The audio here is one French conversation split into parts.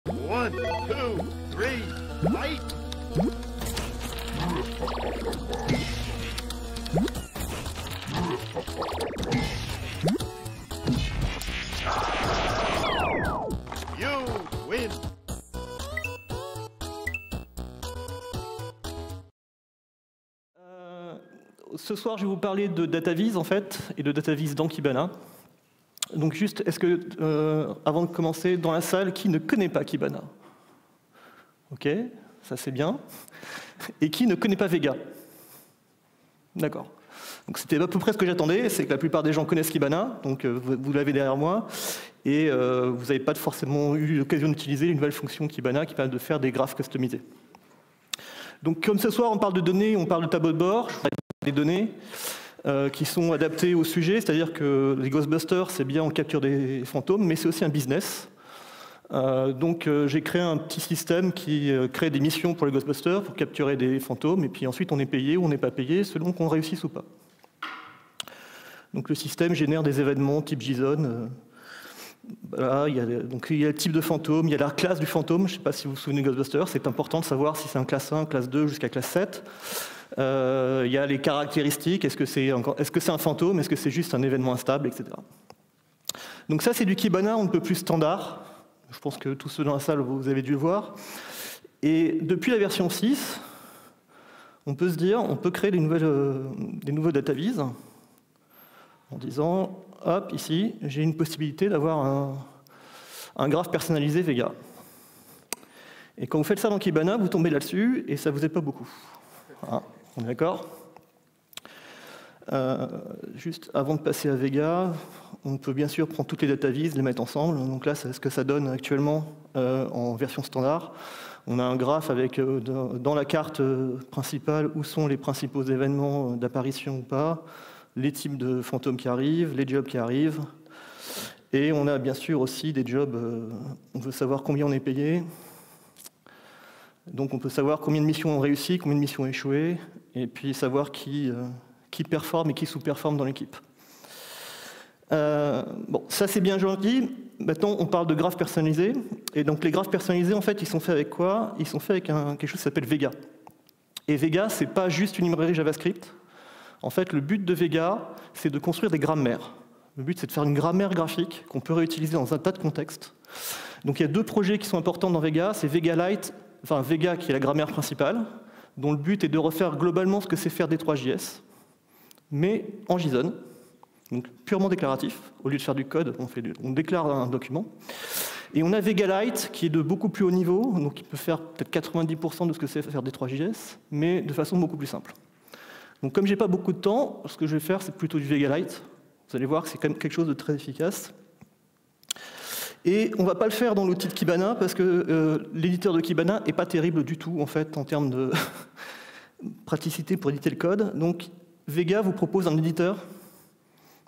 1, 2, 3, fight! You win! Ce soir, je vais vous parler de DataVis, en fait, et de DataVis dans Kibana. Donc juste, est-ce que, avant de commencer, dans la salle, qui ne connaît pas Kibana? Ok, ça c'est bien. Et qui ne connaît pas Vega? D'accord. Donc c'était à peu près ce que j'attendais, c'est que la plupart des gens connaissent Kibana, donc vous l'avez derrière moi, et vous n'avez pas forcément eu l'occasion d'utiliser une nouvelle fonction Kibana qui permet de faire des graphes customisés. Donc comme ce soir on parle de données, on parle de tableau de bord, je vous parle des données qui sont adaptées au sujet, c'est-à-dire que les Ghostbusters, c'est bien on capture des fantômes, mais c'est aussi un business. Donc j'ai créé un petit système qui crée des missions pour les Ghostbusters pour capturer des fantômes, et puis ensuite on est payé ou on n'est pas payé selon qu'on réussisse ou pas. Donc le système génère des événements type JSON. Voilà, il y a le type de fantôme, il y a la classe du fantôme, je ne sais pas si vous vous souvenez de Ghostbusters, c'est important de savoir si c'est un classe 1, classe 2 jusqu'à classe 7. Il y a les caractéristiques, est-ce que c'est un fantôme, est-ce que c'est juste un événement instable, etc. Donc ça c'est du Kibana, on ne peut plus standard. Je pense que tous ceux dans la salle, vous avez dû le voir. Et depuis la version 6, on peut se dire, on peut créer des nouveaux DataVis en disant, hop, ici, j'ai une possibilité d'avoir un graphe personnalisé Vega. Et quand vous faites ça dans Kibana, vous tombez là-dessus, et ça ne vous aide pas beaucoup. Hein, on est d'accord? Juste avant de passer à Vega, on peut bien sûr prendre toutes les DataVis, les mettre ensemble. Donc là, c'est ce que ça donne actuellement en version standard. On a un graphe avec dans la carte principale où sont les principaux événements d'apparition ou pas, les types de fantômes qui arrivent, les jobs qui arrivent. Et on a bien sûr aussi des jobs, on veut savoir combien on est payé. Donc on peut savoir combien de missions ont réussi, combien de missions ont échoué, et puis savoir qui performe et qui sous-performe dans l'équipe. Bon, ça c'est bien gentil. Maintenant, on parle de graphes personnalisés. Et donc les graphes personnalisés, en fait, ils sont faits avec quoi? Ils sont faits avec quelque chose qui s'appelle Vega. Et Vega, c'est pas juste une librairie JavaScript. En fait, le but de Vega, c'est de construire des grammaires. Le but, c'est de faire une grammaire graphique qu'on peut réutiliser dans un tas de contextes. Donc il y a deux projets qui sont importants dans Vega. C'est VegaLite, enfin Vega qui est la grammaire principale, dont le but est de refaire globalement ce que c'est faire D3JS, mais en JSON, donc purement déclaratif. Au lieu de faire du code, on déclare un document. Et on a VegaLite, qui est de beaucoup plus haut niveau, donc il peut faire peut-être 90% de ce que c'est faire D3JS, mais de façon beaucoup plus simple. Donc comme j'ai pas beaucoup de temps, ce que je vais faire, c'est plutôt du VegaLite. Vous allez voir que c'est quand même quelque chose de très efficace. Et on ne va pas le faire dans l'outil de Kibana, parce que l'éditeur de Kibana n'est pas terrible du tout, en fait, en termes de praticité pour éditer le code. Donc Vega vous propose un éditeur.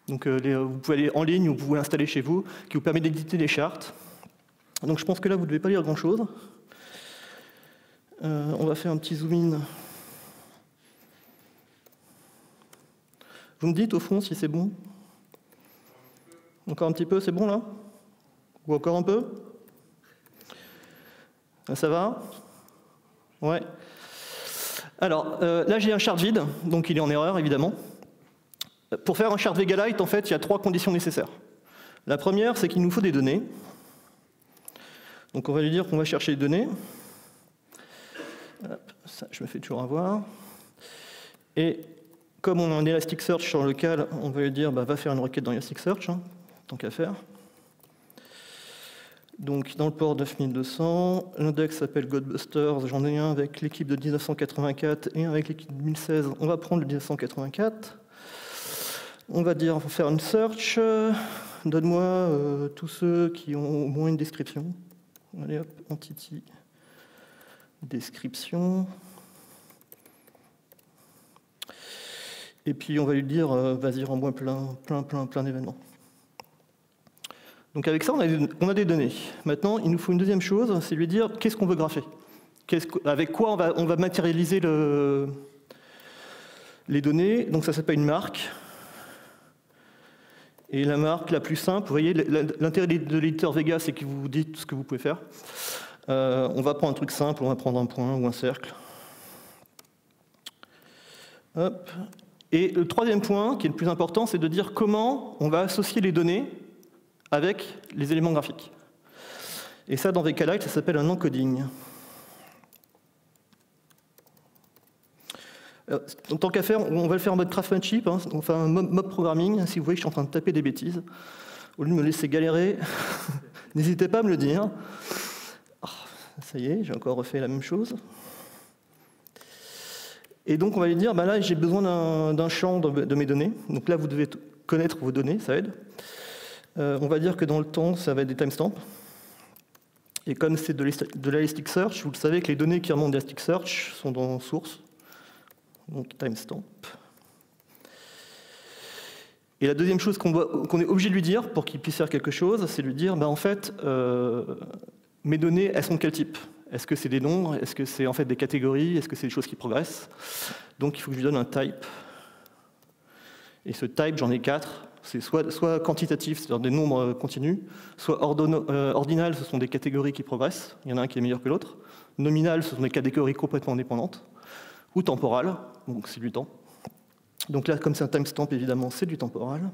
Donc vous pouvez aller en ligne ou vous pouvez l'installer chez vous, qui vous permet d'éditer les chartes. Donc je pense que là, vous ne devez pas lire grand-chose. On va faire un petit zoom-in. Vous me dites, au fond, si c'est bon? Encore un petit peu, c'est bon, là? Ou encore un peu? Ça va? Ouais. Alors, là, j'ai un chart vide, donc il est en erreur, évidemment. Pour faire un chart VegaLite, en fait, il y a 3 conditions nécessaires. La première, c'est qu'il nous faut des données. Donc on va lui dire qu'on va chercher les données. Hop, ça, je me fais toujours avoir. Et comme on a un Elasticsearch sur lequel on va lui dire bah, va faire une requête dans Elasticsearch, hein, tant qu'à faire. Donc dans le port 9200, l'index s'appelle Ghostbusters, j'en ai un avec l'équipe de 1984 et un avec l'équipe de 2016. On va prendre le 1984. On va dire, on va faire une search. Donne-moi tous ceux qui ont au moins une description. Allez hop, entity, description. Et puis on va lui dire, vas-y, rends-moi plein d'événements. Donc avec ça, on a des données. Maintenant, il nous faut une deuxième chose, c'est lui dire qu'est-ce qu'on veut grapher. Avec quoi on va matérialiser les données. Donc ça s'appelle une marque. Et la marque la plus simple, vous voyez, l'intérêt de l'éditeur Vega, c'est qu'il vous dit ce que vous pouvez faire. On va prendre un truc simple, on va prendre un point ou un cercle. Hop. Et le troisième point, qui est le plus important, c'est de dire comment on va associer les données avec les éléments graphiques. Et ça, dans VKLite, ça s'appelle un encoding. En tant qu'à faire, on va le faire en mode craftsmanship, hein, enfin un mob programming. Si vous voyez que je suis en train de taper des bêtises, au lieu de me laisser galérer, n'hésitez pas à me le dire. Oh, ça y est, j'ai encore refait la même chose. Et donc on va lui dire, là j'ai besoin d'un champ de mes données. Donc là vous devez connaître vos données, ça aide. On va dire que dans le temps, ça va être des timestamps. Et comme c'est de l'Elasticsearch, vous le savez que les données qui remontent d'Elasticsearch sont dans source. Donc timestamp. Et la deuxième chose qu'on est obligé de lui dire pour qu'il puisse faire quelque chose, c'est lui dire, en fait, mes données, elles sont de quel type? Est-ce que c'est des nombres? Est-ce que c'est en fait des catégories? Est-ce que c'est des choses qui progressent? Donc il faut que je lui donne un type. Et ce type, j'en ai 4. C'est soit quantitatif, c'est-à-dire des nombres continus, soit ordinal, ce sont des catégories qui progressent. Il y en a un qui est meilleur que l'autre. Nominal, ce sont des catégories complètement indépendantes. Ou temporal, donc c'est du temps. Donc là, comme c'est un timestamp, évidemment, c'est du temporal.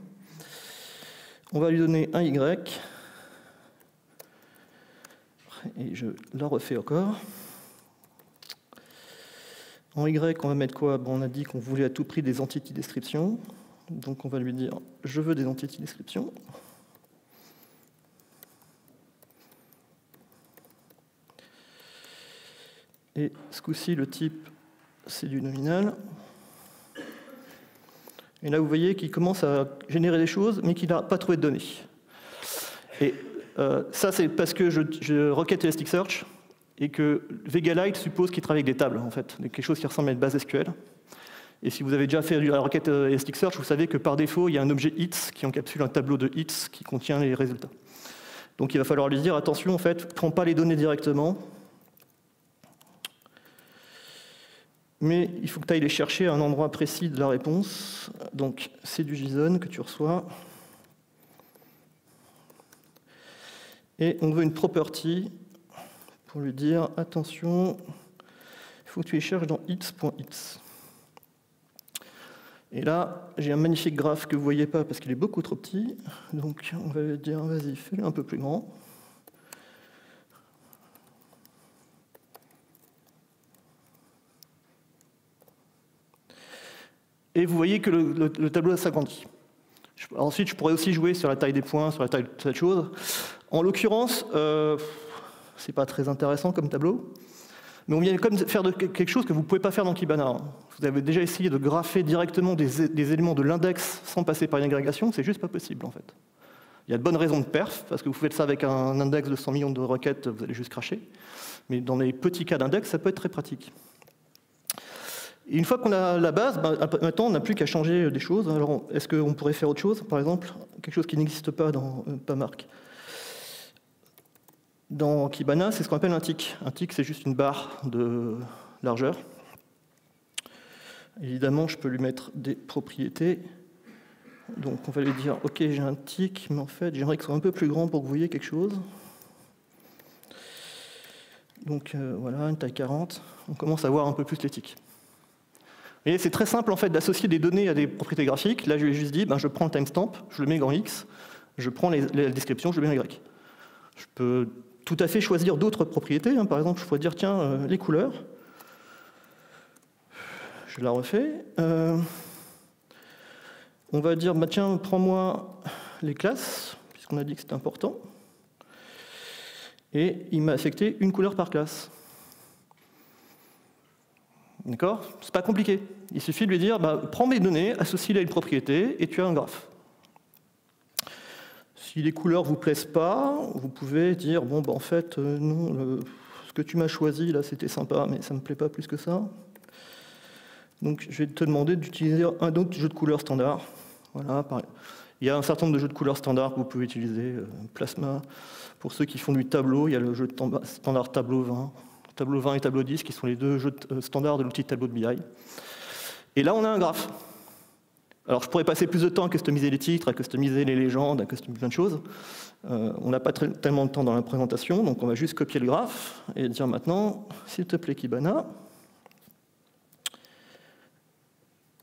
On va lui donner un Y. Et je la refais encore. En Y, on va mettre quoi? On a dit qu'on voulait à tout prix des entity descriptions. Donc on va lui dire, je veux des entity descriptions. Et ce coup-ci, le type, c'est du nominal. Et là, vous voyez qu'il commence à générer des choses, mais qu'il n'a pas trouvé de données. Et ça, c'est parce que je requête Elasticsearch et que VKLite suppose qu'il travaille avec des tables, en fait, quelque chose qui ressemble à une base SQL. Et si vous avez déjà fait la requête Elasticsearch, vous savez que par défaut, il y a un objet hits qui encapsule un tableau de hits qui contient les résultats. Donc il va falloir lui dire, attention, en fait, prends pas les données directement, mais il faut que tu ailles les chercher à un endroit précis de la réponse. Donc c'est du JSON que tu reçois. Et on veut une property pour lui dire, attention, il faut que tu les cherches dans hits.hits. Et là, j'ai un magnifique graphe que vous ne voyez pas parce qu'il est beaucoup trop petit. Donc on va lui dire, vas-y, fais-le un peu plus grand. Et vous voyez que le tableau s'agrandit. Ensuite, je pourrais aussi jouer sur la taille des points, sur la taille de cette chose. En l'occurrence, c'est pas très intéressant comme tableau, mais on vient comme faire quelque chose que vous ne pouvez pas faire dans Kibana. Vous avez déjà essayé de grapher directement des éléments de l'index sans passer par une agrégation, c'est juste pas possible en fait. Il y a de bonnes raisons de perf, parce que vous faites ça avec un index de 100 millions de requêtes, vous allez juste cracher. Mais dans les petits cas d'index, ça peut être très pratique. Et une fois qu'on a la base, maintenant on n'a plus qu'à changer des choses. Alors est-ce qu'on pourrait faire autre chose? Par exemple, quelque chose qui n'existe pas dans PAMARC. Dans Kibana, c'est ce qu'on appelle un tick. Un tick, c'est juste une barre de largeur. Évidemment, je peux lui mettre des propriétés. Donc on va lui dire, ok, j'ai un tick, mais en fait, j'aimerais que ce soit un peu plus grand pour que vous voyez quelque chose. Donc voilà, une taille 40. On commence à voir un peu plus les ticks. Et c'est très simple en fait d'associer des données à des propriétés graphiques. Là, je lui ai juste dit, je prends le timestamp, je le mets en X, je prends la description, je le mets en Y. Je peux tout à fait choisir d'autres propriétés. Par exemple, je pourrais dire, tiens, les couleurs. Je la refais. On va dire, tiens, prends-moi les classes, puisqu'on a dit que c'était important. Et il m'a affecté une couleur par classe. D'accord? C'est pas compliqué. Il suffit de lui dire, prends mes données, associe-les à une propriété, et tu as un graphe. Si les couleurs ne vous plaisent pas, vous pouvez dire, en fait, non, ce que tu m'as choisi, là, c'était sympa, mais ça ne me plaît pas plus que ça. Donc, je vais te demander d'utiliser un autre jeu de couleurs standard. Voilà, pareil. Il y a un certain nombre de jeux de couleurs standards que vous pouvez utiliser. Plasma, pour ceux qui font du tableau, il y a le jeu standard Tableau 20. Tableau 20 et Tableau 10, qui sont les deux jeux standards de l'outil Tableau de BI. Et là, on a un graphe. Alors je pourrais passer plus de temps à customiser les titres, à customiser les légendes, à customiser plein de choses. On n'a pas tellement de temps dans la présentation, donc on va juste copier le graphe et dire maintenant, s'il te plaît Kibana,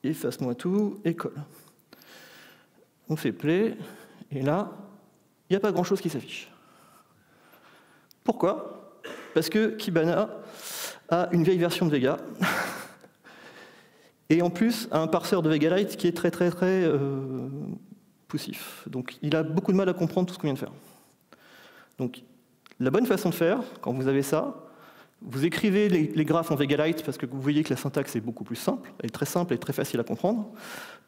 efface-moi tout et colle. On fait play, et là, il n'y a pas grand-chose qui s'affiche. Pourquoi? Parce que Kibana a une vieille version de Vega, et en plus a un parseur de VegaLite qui est très poussif. Donc il a beaucoup de mal à comprendre tout ce qu'on vient de faire. Donc la bonne façon de faire, quand vous avez ça, vous écrivez les graphes en VegaLite parce que vous voyez que la syntaxe est beaucoup plus simple, elle est très simple et très facile à comprendre.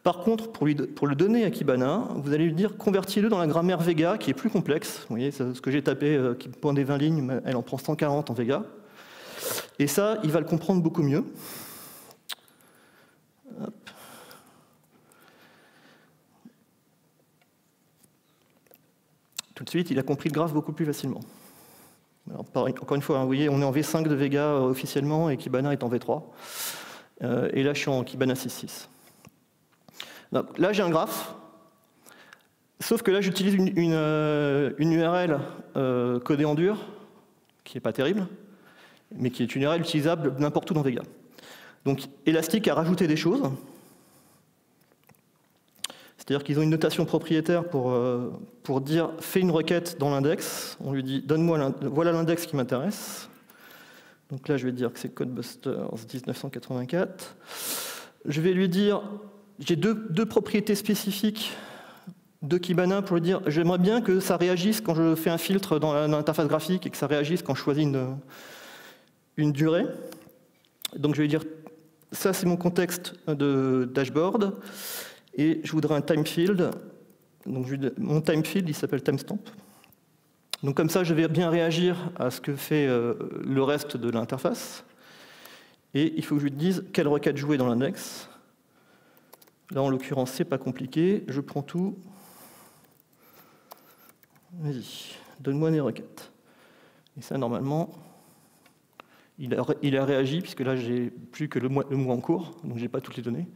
Par contre, pour le donner à Kibana, vous allez lui dire convertis-le dans la grammaire Vega qui est plus complexe. Vous voyez, ce que j'ai tapé qui prend des 20 lignes, elle en prend 140 en Vega. Et ça, il va le comprendre beaucoup mieux. Hop. Tout de suite, il a compris le graphe beaucoup plus facilement. Alors, encore une fois, vous voyez, on est en V5 de Vega officiellement et Kibana est en V3. Et là, je suis en Kibana 6.6. Donc, là, j'ai un graphe, sauf que là, j'utilise une URL codée en dur, qui n'est pas terrible, mais qui est une URL utilisable n'importe où dans Vega. Donc, Elastic a rajouté des choses. C'est-à-dire qu'ils ont une notation propriétaire pour dire « fais une requête dans l'index ». On lui dit « voilà l'index qui m'intéresse ». Donc là, je vais dire que c'est Codebusters 1984. Je vais lui dire « j'ai deux propriétés spécifiques de Kibana pour lui dire « j'aimerais bien que ça réagisse quand je fais un filtre dans l'interface graphique et que ça réagisse quand je choisis une durée ». Donc je vais dire « ça, c'est mon contexte de dashboard ». Et je voudrais un time field. Donc, mon time field, il s'appelle timestamp. Donc comme ça, je vais bien réagir à ce que fait le reste de l'interface. Et il faut que je lui dise quelle requête jouer dans l'index. Là, en l'occurrence, c'est pas compliqué. Je prends tout. Vas-y, donne-moi des requêtes. Et ça, normalement, il a réagi, puisque là, j'ai plus que le mois en cours, donc j'ai pas toutes les données.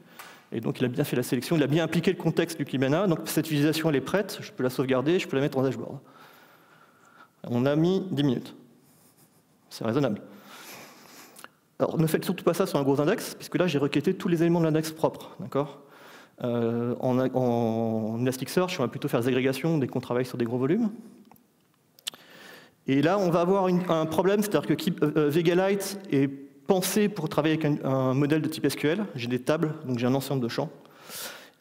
Et donc, il a bien fait la sélection, il a bien appliqué le contexte du Kibana. Donc, cette utilisation, elle est prête. Je peux la sauvegarder, je peux la mettre en dashboard. On a mis 10 minutes. C'est raisonnable. Alors, ne faites surtout pas ça sur un gros index, puisque là, j'ai requêté tous les éléments de l'index propre. D'accord ? En Elasticsearch, on va plutôt faire des agrégations dès qu'on travaille sur des gros volumes. Et là, on va avoir un problème, c'est-à-dire que VegaLite est pensé pour travailler avec un modèle de type SQL. J'ai des tables, donc j'ai un ensemble de champs.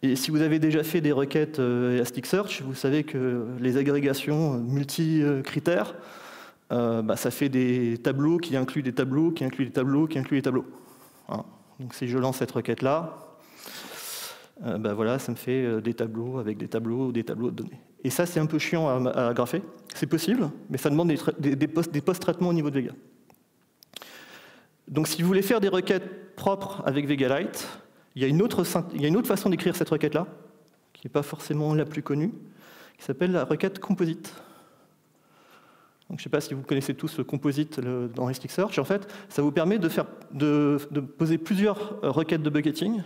Et si vous avez déjà fait des requêtes Elasticsearch, vous savez que les agrégations multi-critères, ça fait des tableaux qui incluent des tableaux, qui incluent des tableaux, qui incluent des tableaux. Hein. Donc si je lance cette requête-là, voilà, ça me fait des tableaux avec des tableaux de données. Et ça, c'est un peu chiant à grapher. C'est possible, mais ça demande des post-traitements au niveau de Vega. Donc si vous voulez faire des requêtes propres avec VegaLite, il y a une autre façon d'écrire cette requête-là, qui n'est pas forcément la plus connue, qui s'appelle la requête composite. Donc, je ne sais pas si vous connaissez tous le composite dans Elasticsearch. En fait, ça vous permet de poser plusieurs requêtes de bucketing,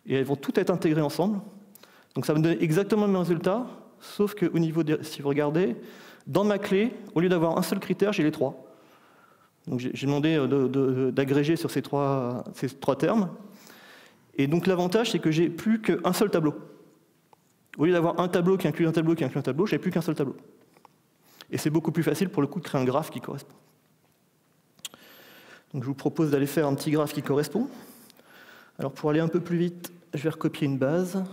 et elles vont toutes être intégrées ensemble. Donc ça va me donner exactement le même résultat, sauf qu'au niveau si vous regardez, dans ma clé, au lieu d'avoir un seul critère, j'ai les trois. Donc j'ai demandé d'agréger sur ces trois termes. Et donc l'avantage, c'est que j'ai plus qu'un seul tableau. Au lieu d'avoir un tableau qui inclut un tableau qui inclut un tableau, j'ai plus qu'un seul tableau. Et c'est beaucoup plus facile pour le coup de créer un graphe qui correspond. Donc je vous propose d'aller faire un petit graphe qui correspond. Alors pour aller un peu plus vite, je vais recopier une base.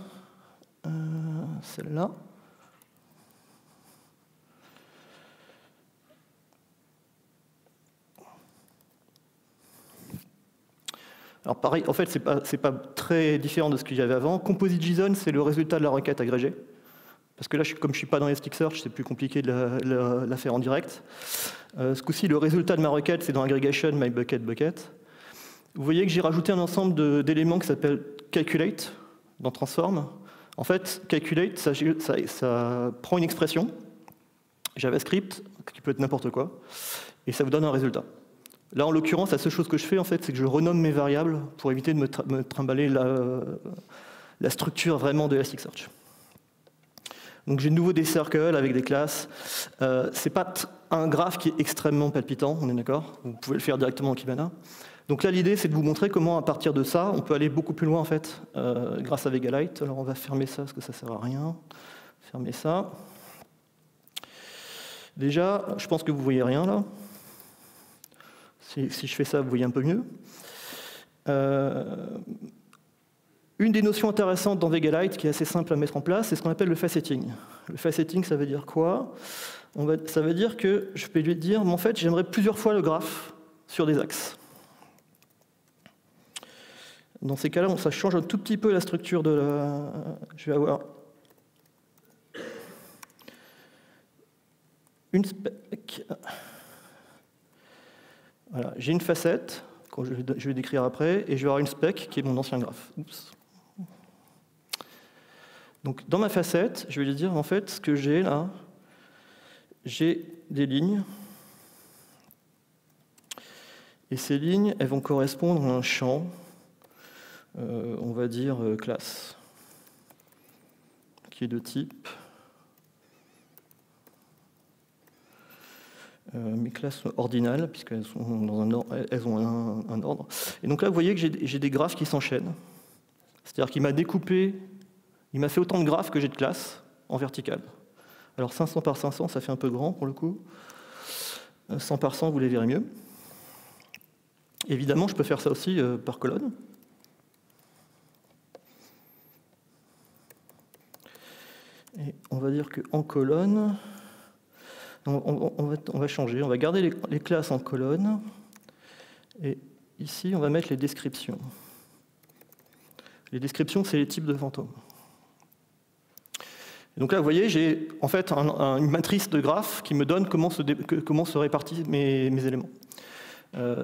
Celle-là. Alors pareil, en fait, c'est pas très différent de ce qu'il y avait avant. Composite.json, c'est le résultat de la requête agrégée. Parce que là, comme je ne suis pas dans Elasticsearch, c'est plus compliqué de la faire en direct. Ce coup-ci, le résultat de ma requête, c'est dans aggregation myBucket. Vous voyez que j'ai rajouté un ensemble d'éléments qui s'appelle calculate dans transform. En fait, calculate, ça prend une expression JavaScript, qui peut être n'importe quoi, et ça vous donne un résultat. Là, en l'occurrence, la seule chose que je fais, en fait, c'est que je renomme mes variables pour éviter de me trimballer la structure vraiment de Elasticsearch. Donc j'ai de nouveau des circles avec des classes. C'est pas un graphe qui est extrêmement palpitant, on est d'accord? Vous pouvez le faire directement en Kibana. Donc là, l'idée, c'est de vous montrer comment, à partir de ça, on peut aller beaucoup plus loin, en fait, grâce à Vegalite. Alors on va fermer ça, parce que ça ne sert à rien. Fermer ça. Déjà, je pense que vous ne voyez rien, là. Si je fais ça, vous voyez un peu mieux. Une des notions intéressantes dans Vegalite, qui est assez simple à mettre en place, c'est ce qu'on appelle le faceting. Le faceting, ça veut dire quoi? Ça veut dire que je peux lui dire, mais en fait, j'aimerais plusieurs fois le graphe sur des axes. Dans ces cas-là, ça change un tout petit peu la structure de la... Je vais avoir une spec. Voilà, j'ai une facette, que je vais décrire après, et je vais avoir une spec qui est mon ancien graphe. Oups. Donc, dans ma facette, je vais lui dire, en fait, ce que j'ai là, j'ai des lignes. Et ces lignes, elles vont correspondre à un champ. On va dire classe, qui est de type mes classes ordinales, puisqu'elles sont dans un ordre, elles ont un ordre. Et donc là, vous voyez que j'ai des graphes qui s'enchaînent. C'est-à-dire qu'il m'a découpé, il m'a fait autant de graphes que j'ai de classes en vertical. Alors 500 par 500, ça fait un peu grand pour le coup. 100 par 100, vous les verrez mieux. Évidemment, je peux faire ça aussi par colonne. Et on va dire qu'en colonne, on va changer, on va garder les classes en colonne, et ici on va mettre les descriptions. Les descriptions, c'est les types de fantômes. Et donc là, vous voyez, j'ai en fait une matrice de graphes qui me donne comment se répartissent mes éléments.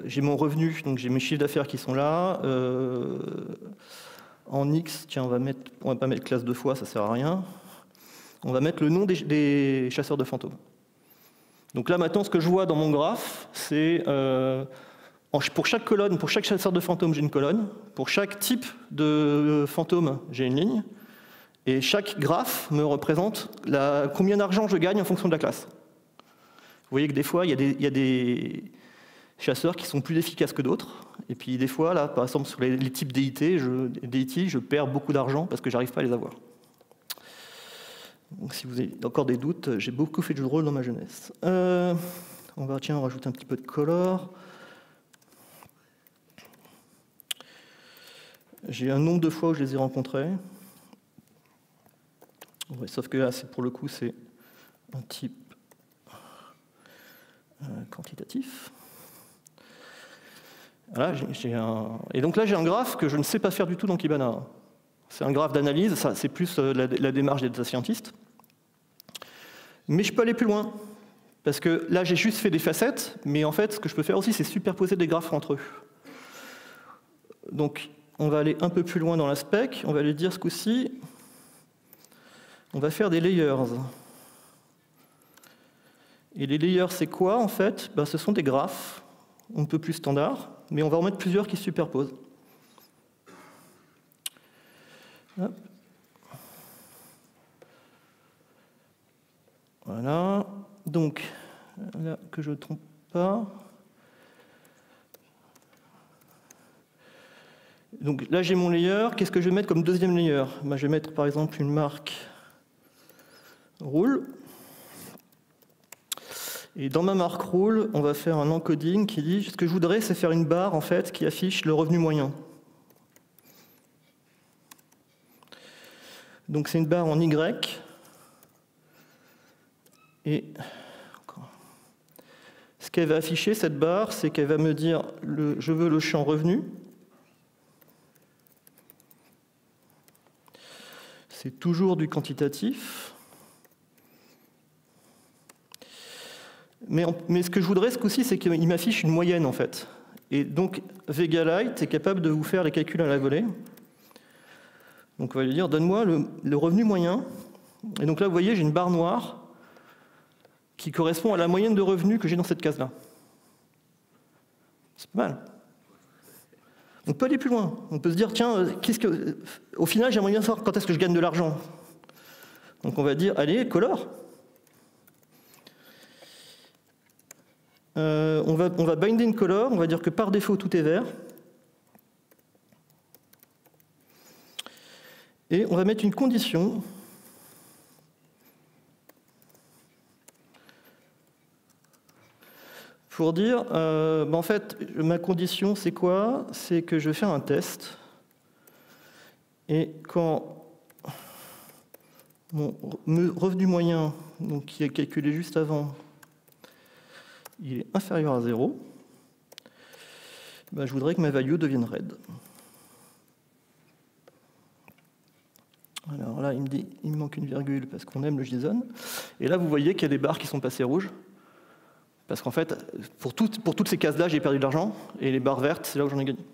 J'ai mon revenu, donc j'ai mes chiffres d'affaires qui sont là. En X, tiens, on va pas mettre classe deux fois, ça sert à rien. On va mettre le nom des chasseurs de fantômes. Donc là, maintenant, ce que je vois dans mon graphe, c'est pour chaque colonne, pour chaque chasseur de fantômes, j'ai une colonne. Pour chaque type de fantôme, j'ai une ligne. Et chaque graphe me représente combien d'argent je gagne en fonction de la classe. Vous voyez que des fois, il y a des chasseurs qui sont plus efficaces que d'autres. Et puis des fois, là, par exemple, sur les types DIT, je perds beaucoup d'argent parce que j'arrive pas à les avoir. Donc, si vous avez encore des doutes, j'ai beaucoup fait de jeux de rôle dans ma jeunesse. On va rajouter un petit peu de color. J'ai un nombre de fois où je les ai rencontrés. Ouais, sauf que là, pour le coup, c'est un type quantitatif. Voilà, et donc là, j'ai un graphe que je ne sais pas faire du tout dans Kibana. C'est un graphe d'analyse, c'est plus la démarche des data scientists. Mais je peux aller plus loin. Parce que là, j'ai juste fait des facettes, mais en fait, ce que je peux faire aussi, c'est superposer des graphes entre eux. Donc, on va aller un peu plus loin dans la spec. On va aller dire ce coup-ci, on va faire des layers. Et les layers, c'est quoi, en fait? Ce sont des graphes, un peu plus standards, mais on va en mettre plusieurs qui se superposent. Hop. Voilà. Donc, là, que je ne trompe pas. Donc là, j'ai mon layer. Qu'est-ce que je vais mettre comme deuxième layer? Je vais mettre, par exemple, une marque rule. Et dans ma marque rule, on va faire un encoding qui dit, ce que je voudrais, c'est faire une barre, en fait, qui affiche le revenu moyen. Donc c'est une barre en Y. Et ce qu'elle va afficher, cette barre, c'est qu'elle va me dire je veux le champ revenu. C'est toujours du quantitatif. Mais ce que je voudrais, ce coup-ci, c'est qu'il m'affiche une moyenne, en fait. Et donc, Vegalite est capable de vous faire les calculs à la volée. Donc, on va lui dire, donne-moi le revenu moyen. Et donc là, vous voyez, j'ai une barre noire qui correspond à la moyenne de revenus que j'ai dans cette case-là. C'est pas mal. On peut aller plus loin. On peut se dire, tiens, au final, j'aimerais bien savoir quand est-ce que je gagne de l'argent. Donc on va dire, allez, color. On va binder une color, on va dire que par défaut, tout est vert. Et on va mettre une condition. Pour dire, en fait, ma condition, c'est quoi? C'est que je vais faire un test. Et quand mon revenu moyen, donc, qui est calculé juste avant, il est inférieur à 0, je voudrais que ma value devienne red. Alors là, il me dit il me manque une virgule parce qu'on aime le JSON. Et là, vous voyez qu'il y a des barres qui sont passées rouges. Parce qu'en fait, pour toutes ces cases-là, j'ai perdu de l'argent, et les barres vertes, c'est là où j'en ai gagné.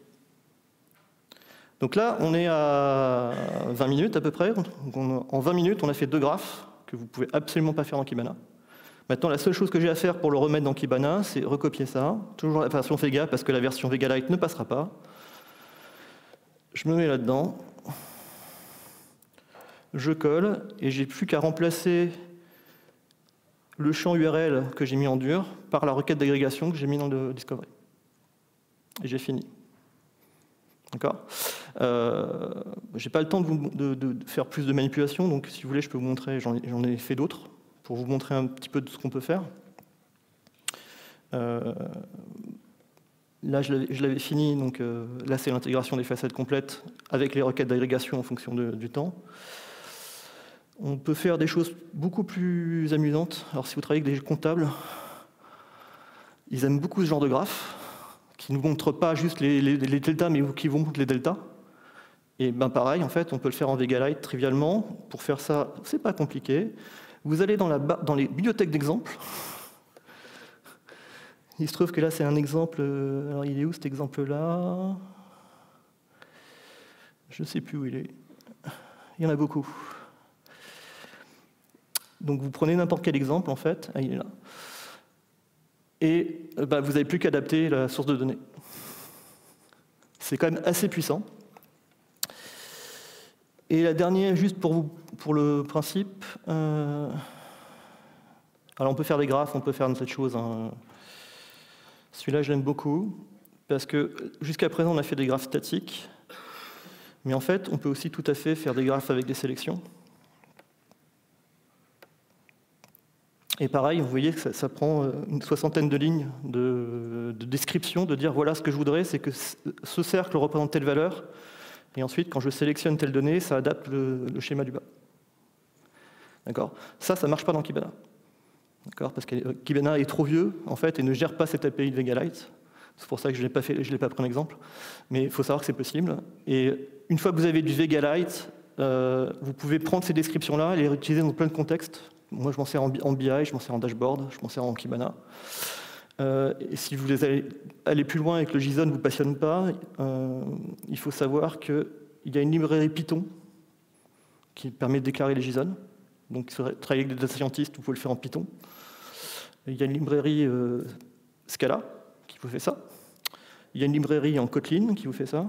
Donc là, on est à 20 minutes à peu près. Donc en 20 minutes, on a fait 2 graphes que vous ne pouvez absolument pas faire dans Kibana. Maintenant, la seule chose que j'ai à faire pour le remettre dans Kibana, c'est recopier ça. Toujours la version Vega, parce que la version Vega Lite ne passera pas. Je me mets là-dedans. Je colle, et j'ai plus qu'à remplacer le champ URL que j'ai mis en dur par la requête d'agrégation que j'ai mis dans le discovery. Et j'ai fini. D'accord ? J'ai pas le temps de faire plus de manipulations, donc si vous voulez, je peux vous montrer, j'en ai fait d'autres, pour vous montrer un petit peu de ce qu'on peut faire. Là, je l'avais fini, donc là, c'est l'intégration des facettes complètes avec les requêtes d'agrégation en fonction du temps. On peut faire des choses beaucoup plus amusantes. Alors, si vous travaillez avec des comptables, ils aiment beaucoup ce genre de graphes, qui ne nous montrent pas juste les deltas, mais qui vous montrent les deltas. Et pareil, en fait, on peut le faire en Vega Lite trivialement. Pour faire ça, c'est pas compliqué. Vous allez dans les bibliothèques d'exemples. Il se trouve que là, c'est un exemple. Alors, il est où cet exemple-là? Je ne sais plus où il est. Il y en a beaucoup. Donc, vous prenez n'importe quel exemple, en fait. Ah, il est là. Et vous n'avez plus qu'adapter la source de données. C'est quand même assez puissant. Et la dernière, juste pour le principe. Alors, on peut faire des graphes, on peut faire cette chose. Hein. Celui-là, je l'aime beaucoup, parce que jusqu'à présent, on a fait des graphes statiques. Mais en fait, on peut aussi tout à fait faire des graphes avec des sélections. Et pareil, vous voyez que ça prend une 60aine de lignes de description, de dire voilà ce que je voudrais, c'est que ce cercle représente telle valeur, et ensuite, quand je sélectionne telle donnée, ça adapte le schéma du bas. D'accord ? Ça ne marche pas dans Kibana. D'accord ? Parce que Kibana est trop vieux, en fait, et ne gère pas cette API de Vega Lite. C'est pour ça que je ne l'ai pas pris en exemple. Mais il faut savoir que c'est possible. Et une fois que vous avez du Vega Lite, vous pouvez prendre ces descriptions-là et les réutiliser dans plein de contextes. Moi, je m'en sers en BI, je m'en sers en dashboard, je m'en sers en Kibana. Et si vous voulez aller plus loin et que le JSON ne vous passionne pas, il faut savoir qu'il y a une librairie Python qui permet de déclarer les JSON. Donc, travailler avec des data scientists, vous pouvez le faire en Python. Il y a une librairie Scala qui vous fait ça. Il y a une librairie en Kotlin qui vous fait ça.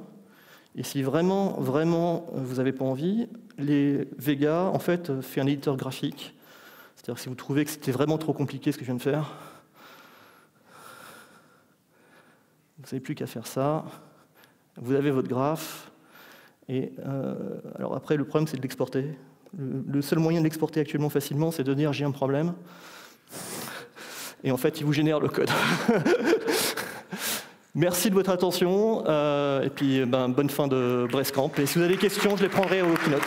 Et si vraiment, vraiment, vous n'avez pas envie, les Vega, en fait, fait un éditeur graphique. C'est-à-dire que si vous trouvez que c'était vraiment trop compliqué ce que je viens de faire, vous n'avez plus qu'à faire ça. Vous avez votre graphe. Et alors après, le problème, c'est de l'exporter. Le seul moyen de l'exporter actuellement facilement, c'est de dire j'ai un problème. Et en fait, il vous génère le code. Merci de votre attention. Et puis, bonne fin de Brestcamp. Et si vous avez des questions, je les prendrai au keynote.